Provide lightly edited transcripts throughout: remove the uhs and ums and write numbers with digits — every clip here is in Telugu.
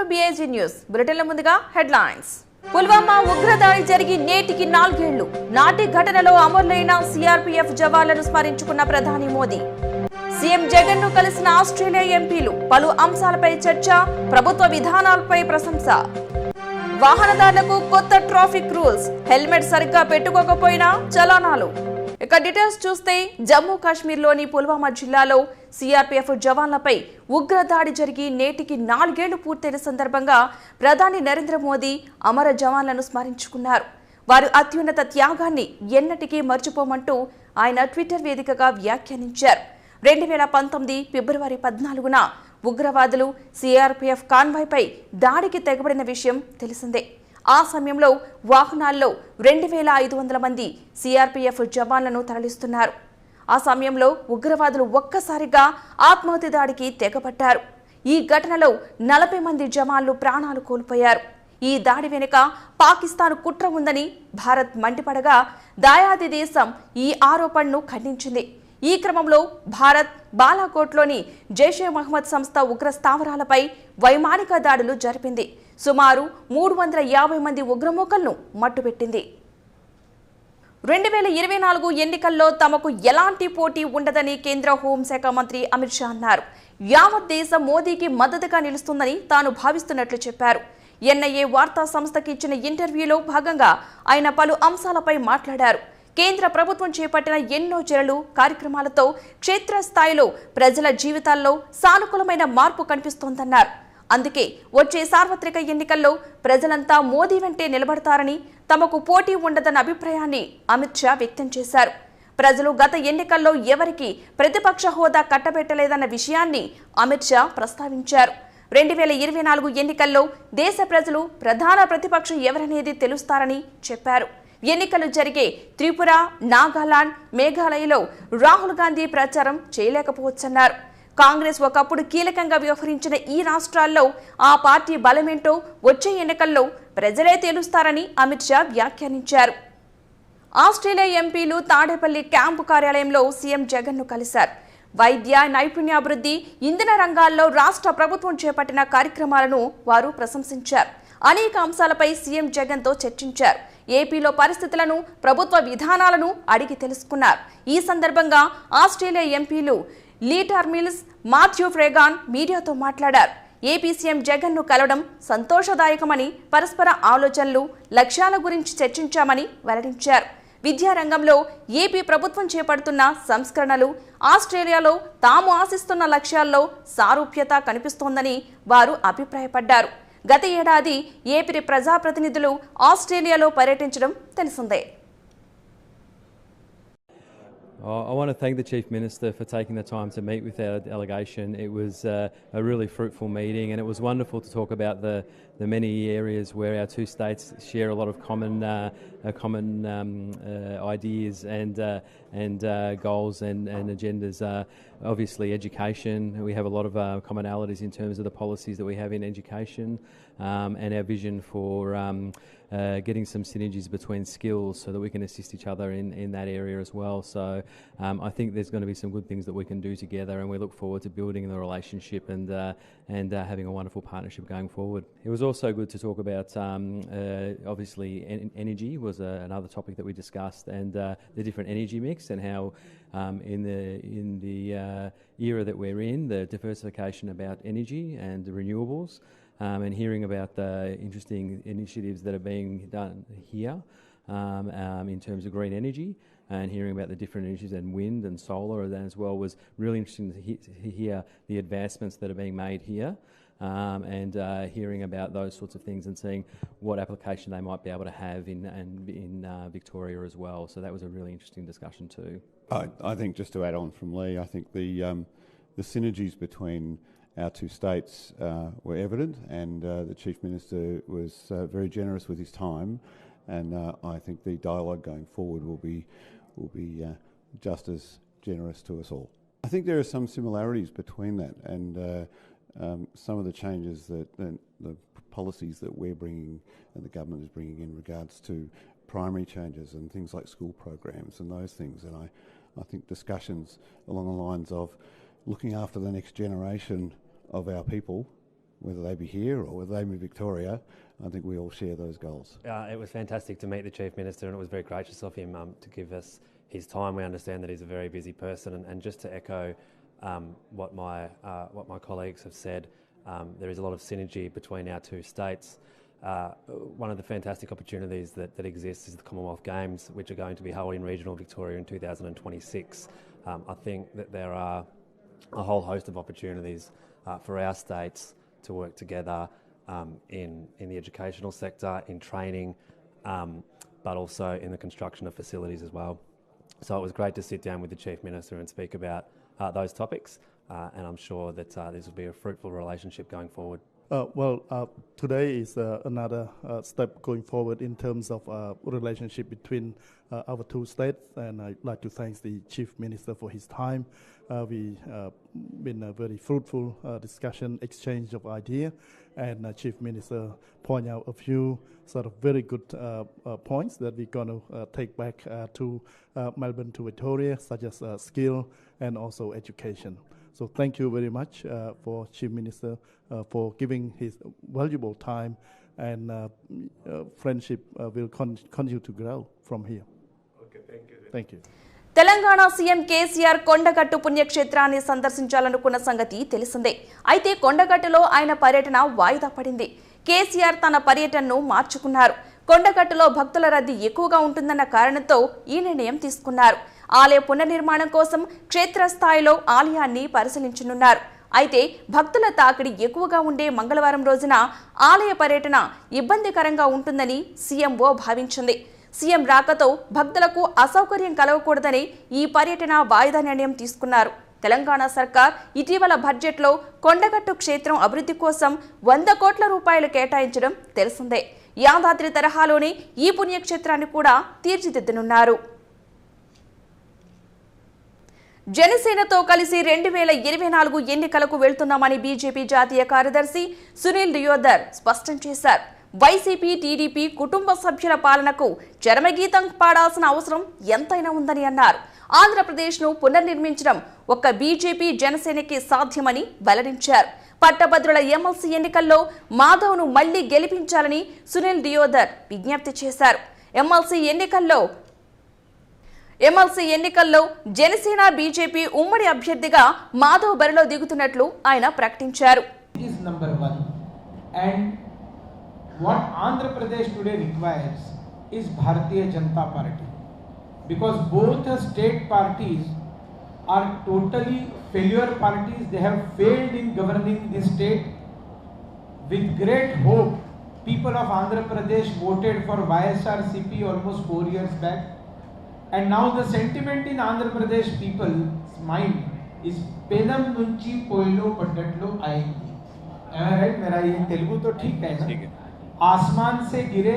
BIJNEWS బులెటిన్ల ముందుగా హెడ్లైన్స్. పుల్వామా ఉగ్రదాడి జరిగి నేటికి 4 ఏళ్లు. నాటి ఘటనలో అమరులైన CRPF జవాన్లను స్మరించుకున్న ప్రధాని మోదీ. CM జగన్ ను కలిసిన ఆస్ట్రేలియా ఎంపీలు. పలు అంశాలపై చర్చ, ప్రభుత్వ విధానాలపై ప్రశంస. వాహనదారులకు కొత్త ట్రాఫిక్ రూల్స్. హెల్మెట్ సరిగ్గా పెట్టుకోకపోయినా చలానాలు. ఇక డీటెయిల్స్ చూస్తే జమ్మూ కాశ్మీర్లోని పుల్వామా జిల్లాలో CRPF జవాన్లపై ఉగ్రదాడి జరిగి నేటికి 4 ఏళ్లు పూర్తయిన సందర్భంగా ప్రధాని నరేంద్ర మోదీ అమర జవాన్లను స్మరించుకున్నారు. వారి అత్యున్నత త్యాగాన్ని ఎన్నటికీ మర్చిపోమంటూ ఆయన ట్విట్టర్ వేదికగా వ్యాఖ్యానించారు. 2019 ఫిబ్రవరి 14న ఉగ్రవాదులు CRPF కాన్వాయ్పై దాడికి తెగబడిన విషయం తెలిసిందే. ఆ సమయంలో వాహనాల్లో 2500 మంది CRPF జవాన్లను తరలిస్తున్నారు. ఆ సమయంలో ఉగ్రవాదులు ఒక్కసారిగా ఆత్మాహుతి దాడికి తెగబడ్డారు. ఈ ఘటనలో 40 మంది జవాన్లు ప్రాణాలు కోల్పోయారు. ఈ దాడి వెనుక పాకిస్తాన్ కుట్ర ఉందని భారత్ మండిపడగా దాయాది దేశం ఈ ఆరోపణను ఖండించింది. ఈ క్రమంలో భారత్ బాలాకోట్లోని జైషే మహమ్మద్ సంస్థ ఉగ్ర స్థావరాలపై వైమానిక దాడులు జరిపింది. సుమారు 350 మంది ఉగ్రమూకలను మట్టుపెట్టింది. 2024 ఎన్నికల్లో తమకు ఎలాంటి పోటీ ఉండదని కేంద్ర హోంశాఖ మంత్రి అమిత్ షా అన్నారు. యావత్ దేశం మోదీకి మద్దతుగా నిలుస్తుందని తాను భావిస్తున్నట్లు చెప్పారు. NIA వార్తా సంస్థకి ఇచ్చిన ఇంటర్వ్యూలో భాగంగా ఆయన పలు అంశాలపై మాట్లాడారు. కేంద్ర ప్రభుత్వం చేపట్టిన ఎన్నో చర్యలు, కార్యక్రమాలతో క్షేత్రస్థాయిలో ప్రజల జీవితాల్లో సానుకూలమైన మార్పు కనిపిస్తోందన్నారు. అందుకే వచ్చే సార్వత్రిక ఎన్నికల్లో ప్రజలంతా మోదీ వెంటే నిలబడతారని, తమకు పోటీ ఉండదన్న అభిప్రాయాన్ని అమిత్ షా వ్యక్తం చేశారు. ప్రజలు గత ఎన్నికల్లో ఎవరికి ప్రతిపక్ష హోదా కట్టబెట్టలేదన్న విషయాన్ని అమిత్ షా ప్రస్తావించారు. 2024 ఎన్నికల్లో దేశ ప్రజలు ప్రధాన ప్రతిపక్షం ఎవరనేది తెలుస్తారని చెప్పారు. ఎన్నికలు జరిగే త్రిపుర, నాగాలాండ్, మేఘాలయలో రాహుల్ గాంధీ ప్రచారం చేయలేకపోవచ్చన్నారు. కాంగ్రెస్ ఒకప్పుడు కీలకంగా వ్యవహరించిన ఈ రాష్ట్రాల్లో ఆ పార్టీ బలమేంటో వచ్చే ఎన్నికల్లో ప్రజలే తేలుస్తారని అమిత్ షా వ్యాఖ్యానించారు. ఆస్ట్రేలియా ఎంపీలు తాడేపల్లి క్యాంపు కార్యాలయంలో CM జగన్ ను కలిశారు. వైద్య, నైపుణ్యాభివృద్ధి, ఇంధన రంగాల్లో రాష్ట్ర ప్రభుత్వం చేపట్టిన కార్యక్రమాలను వారు ప్రశంసించారు. అనేక అంశాలపై CM జగన్ తో చర్చించారు. ఏపీలో పరిస్థితులను, ప్రభుత్వ విధానాలను అడిగి తెలుసుకున్నారు. ఈ సందర్భంగా ఆస్ట్రేలియా ఎంపీలు లీటర్ మిల్స్, మాథ్యూ ఫ్రేగాన్ మీడియాతో మాట్లాడారు. ఏపీ CM జగన్ ను కలవడం సంతోషదాయకమని, పరస్పర ఆలోచనలు, లక్ష్యాల గురించి చర్చించామని వెల్లడించారు. విద్యారంగంలో ఏపీ ప్రభుత్వం చేపడుతున్న సంస్కరణలు, ఆస్ట్రేలియాలో తాము ఆశిస్తున్న లక్ష్యాల్లో సారూప్యత కనిపిస్తోందని వారు అభిప్రాయపడ్డారు. గత ఏడాది ఏపీ ప్రజాప్రతినిధులు ఆస్ట్రేలియాలో పర్యటించడం తెలిసిందే. I want to thank the Chief Minister for taking the time to meet with our delegation. It was a really fruitful meeting, and it was wonderful to talk about the many areas where our two states share a lot of common ideas and goals and agendas. Obviously, education. We have a lot of commonalities in terms of the policies that we have in education, and our vision for getting some synergies between skills so that we can assist each other in that area as well. So I think there's going to be some good things that we can do together, and we look forward to building the relationship and having a wonderful partnership going forward. It was also good to talk about obviously energy was another topic that we discussed, and the different energy mix and how in the era that we're in, the diversification about energy and the renewables. And hearing about the interesting initiatives that are being done here in terms of green energy, and hearing about the different initiatives and wind and solar as well was really interesting to hear the advancements that are being made here, and hearing about those sorts of things and seeing what application they might be able to have in Victoria as well. So that was a really interesting discussion too. I think just to add on from Lee, I think the synergies between our two states were evident, and the Chief Minister was very generous with his time, and I think the dialogue going forward will be just as generous to us all. I think there are some similarities between that and some of the changes that the policies that we're bringing and the government is bringing in regards to primary changes and things like school programs and those things. And I think discussions along the lines of looking after the next generation of our people whether they be here or whether they be Victoria. I think we all share those goals. It was fantastic to meet the Chief Minister, and it was very gracious of him to give us his time. We understand that he's a very busy person, and just to echo what my colleagues have said, there is a lot of synergy between our two states. One of the fantastic opportunities that exists is the Commonwealth Games, which are going to be held in regional Victoria in 2026. I think that there are a whole host of opportunities for our states to work together in the educational sector, in training, but also in the construction of facilities as well. So it was great to sit down with the Chief Minister and speak about those topics, and I'm sure that this will be a fruitful relationship going forward. Today is another step going forward in terms of relationship between our two states, and I'd like to thank the Chief Minister for his time. We been a very fruitful discussion, exchange of ideas, and Chief Minister point out a few sort of very good points that we're going to take back to Melbourne to Victoria, such as skill and also education. So thank you very much for Chief Minister for giving his valuable time, and friendship will continue to grow from here. Okay, thank you. Thank you. Telangana CM KCR Kondagattu పుణ్యక్షేత్రాన్ని సందర్శించాలనుకున్న సంగతి తెలిసిందే. అయితే కొండగట్టులో ఆయన పర్యటన వాయిదా పడింది. కేసీఆర్ తన పర్యటనను మార్చుకున్నారు. కొండగట్టులో భక్తుల రద్దీ ఎక్కువగా ఉంటుందన్న కారణంతో ఈ నిర్ణయం తీసుకున్నారు. ఆలయ పునర్నిర్మాణం కోసం క్షేత్రస్థాయిలో ఆలయాన్ని పరిశీలించనున్నారు. అయితే భక్తుల తాకిడి ఎక్కువగా ఉండే మంగళవారం రోజున ఆలయ పర్యటన ఇబ్బందికరంగా ఉంటుందని సీఎంఓ భావించింది. సీఎం రాకతో భక్తులకు అసౌకర్యం కలగకూడదని ఈ పర్యటన వాయిదా నిర్ణయం తీసుకున్నారు. తెలంగాణ సర్కార్ ఇటీవల బడ్జెట్లో కొండగట్టు క్షేత్రం అభివృద్ధి కోసం 100 కోట్ల రూపాయలు కేటాయించడం తెలిసిందే. యాదాద్రి తరహాలోనే ఈ పుణ్యక్షేత్రాన్ని కూడా తీర్చిదిద్దనున్నారు. జనసేనతో కలిసి 2024 ఎన్నికలకు వెళ్తున్నామని బీజేపీ జాతీయ కార్యదర్శి సునీల్ దియోదర్ స్పష్టం చేశారు. వైసీపీ, టీడీపీ కుటుంబ సభ్యుల పాలనకు చరమగీతం పాడాల్సిన అవసరం ఎంతైనా ఉందని అన్నారు. ఆంధ్రప్రదేశ్ను పునర్నిర్మించడం ఒక్క బీజేపీ, జనసేనకి సాధ్యమని వెల్లడించారు. పట్టభద్రుల ఎమ్మెల్సీ ఎన్నికల్లో మాధవ్ను మళ్లీ గెలిపించాలని సునీల్ దియోదర్ విజ్ఞప్తి చేశారు. ఎమ్మెల్సీ ఎన్నికల్లో జనసేన, బీజేపీ ఉమ్మడి అభ్యర్థిగా మాధవ్ బరిలో దిగుతున్నట్లు ఆయన ప్రకటించారు. What Andhra Pradesh today requires is Bharatiya Janata Party, because both the state parties are totally failure parties. They have failed in governing the state. With great hope, people of Andhra Pradesh voted for YSRCP almost 4 years back, and now the sentiment in Andhra Pradesh people's mind is Penam nunchi poilo paddatlo ayindi. Am I right? मेरा ये तेलुगु तो ठीक है ना? आसमान से गिरे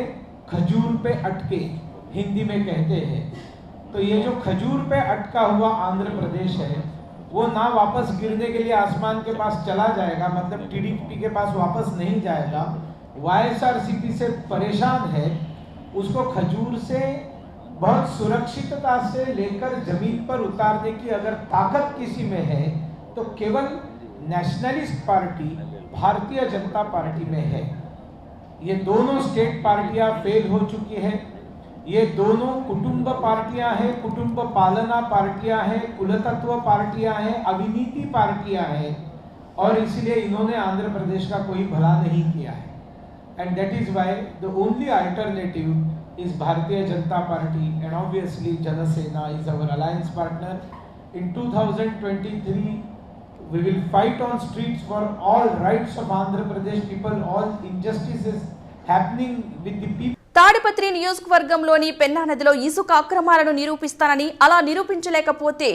खजूर पे अटके, हिंदी में कहते हैं. तो ये जो खजूर पे अटका हुआ आंध्र प्रदेश है, वो ना वापस गिरने के लिए आसमान के पास चला जाएगा, मतलब टीडीपी के पास वापस नहीं जाएगा. वाईएसआरसीपी से परेशान है, उसको खजूर से बहुत सुरक्षितता से लेकर जमीन पर उतारने की अगर ताकत किसी में है तो केवल nationalist party Bharatiya Janata party में है. ये दोनों स्टेट पार्टियां फेल हो चुकी हैं. ये दोनों कुटुंब पार्टियां हैं, कुटुंब पालना पार्टियां हैं, कुलतत्व पार्टियां हैं, अविनीति पार्टियां हैं, और इसलिए इन्होंने आंध्र प्रदेश का कोई भला नहीं किया है. And that is why the only alternative is Bharatiya Janata Party, and obviously Janasena is our alliance partner. In 2023 we will fight on streets for all rights of Andhra Pradesh people, all injustices happening with the people. Tadipatri నియోజకవర్గంలోని పెన్నా నదిలో ఇసుక అక్రమాలను నిరూపిస్తానని, అలా నిరూపించలేకపోతే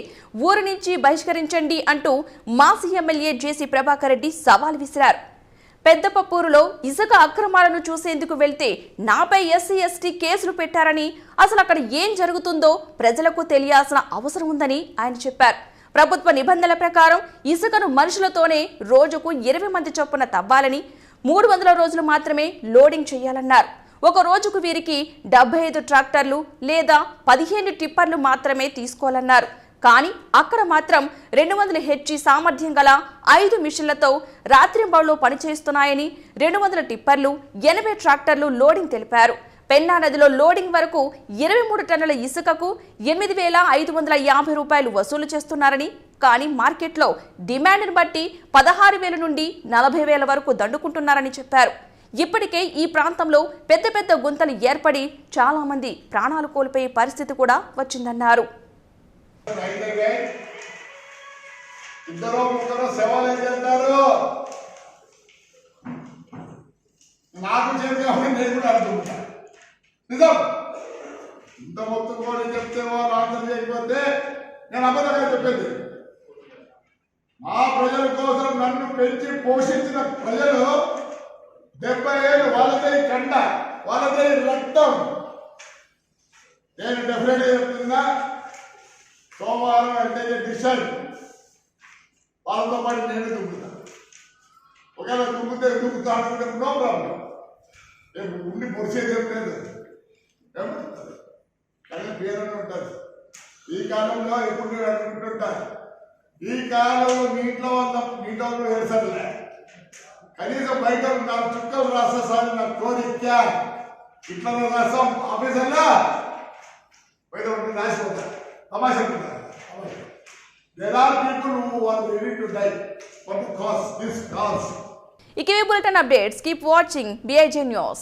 ఊరు నుంచి బహిష్కరించండి అంటూ మాజీ ఎమ్మెల్యే జేసీ ప్రభాకర్ రెడ్డి సవాల్ విసిరారు. పెద్దపప్పూరులో ఇసుక అక్రమాలను చూసేందుకు వెళ్తే నాపై ఎస్సీ ఎస్టీ కేసులు పెట్టారని, అసలు అక్కడ ఏం జరుగుతుందో ప్రజలకు తెలియాల్సిన అవసరం ఉందని ఆయన చెప్పారు. ప్రభుత్వ నిబంధనల ప్రకారం ఇసుకను మనుషులతోనే రోజుకు 20 మంది చొప్పున తవ్వాలని, 300 రోజులు మాత్రమే లోడింగ్ చేయాలన్నారు. ఒక రోజుకు వీరికి 75 ట్రాక్టర్లు లేదా 15 టిప్పర్లు మాత్రమే తీసుకోవాలన్నారు. కానీ అక్కడ మాత్రం 200 హెచ్పి సామర్థ్యం గల 5 మిషన్లతో రాత్రింబవళ్లు పనిచేస్తున్నాయని 200 టిప్పర్లు 80 ట్రాక్టర్లు లోడింగ్ తెలిపారు. పెన్నా నదిలో లోడింగ్ వరకు 23 టన్నుల ఇసుకకు 8,550 రూపాయలు వసూలు చేస్తున్నారని, కానీ మార్కెట్లో డిమాండ్ను బట్టి 16,000 నుండి 40,000 వరకు దండుకుంటున్నారని చెప్పారు. ఇప్పటికే ఈ ప్రాంతంలో పెద్ద పెద్ద గుంతలు ఏర్పడి చాలా మంది ప్రాణాలు కోల్పోయే పరిస్థితి కూడా వచ్చిందన్నారు. నిజం ఇంత మొత్తం కూడా చెప్తే వాళ్ళు ఆన్సర్ చేయకపోతే నేను అబద్ధంగా చెప్పేది. మా ప్రజల కోసం నన్ను పెంచి పోషించిన ప్రజలు 70 ఏళ్ళు వాళ్ళదే కండ, వాళ్ళదే రక్తం. నేను డెఫినెట్గా చెప్తున్నా, సోమవారం అంటే డిసైడ్ వాళ్ళతో పాటు నేను దుక్కుతా. ఒకవేళ దుక్కుతా అనుకుంటే నో ప్రాబ్లం, ఉండి పొడిచేది ఏం లేదు. కానీ పేరుని ఉంటుంది. ఈ కాలంలో ఎప్పుడు అనుకుంటుంటారు, ఈ కాలంలో నీటిలో నీటిలో వేసలే కనీసం బయట 4 చుక్కలు రాస్తా సార్ నాకు కోరిక ఇట్లా రాస్తాం ఆఫీసర్లా బయట ఉంటే రాసిపోతారు. తమాషా ఉంటారు. There are people who are ready to die for the cause, this cause. ఇక ఈ bulletin updates keep watching BIJNEWS.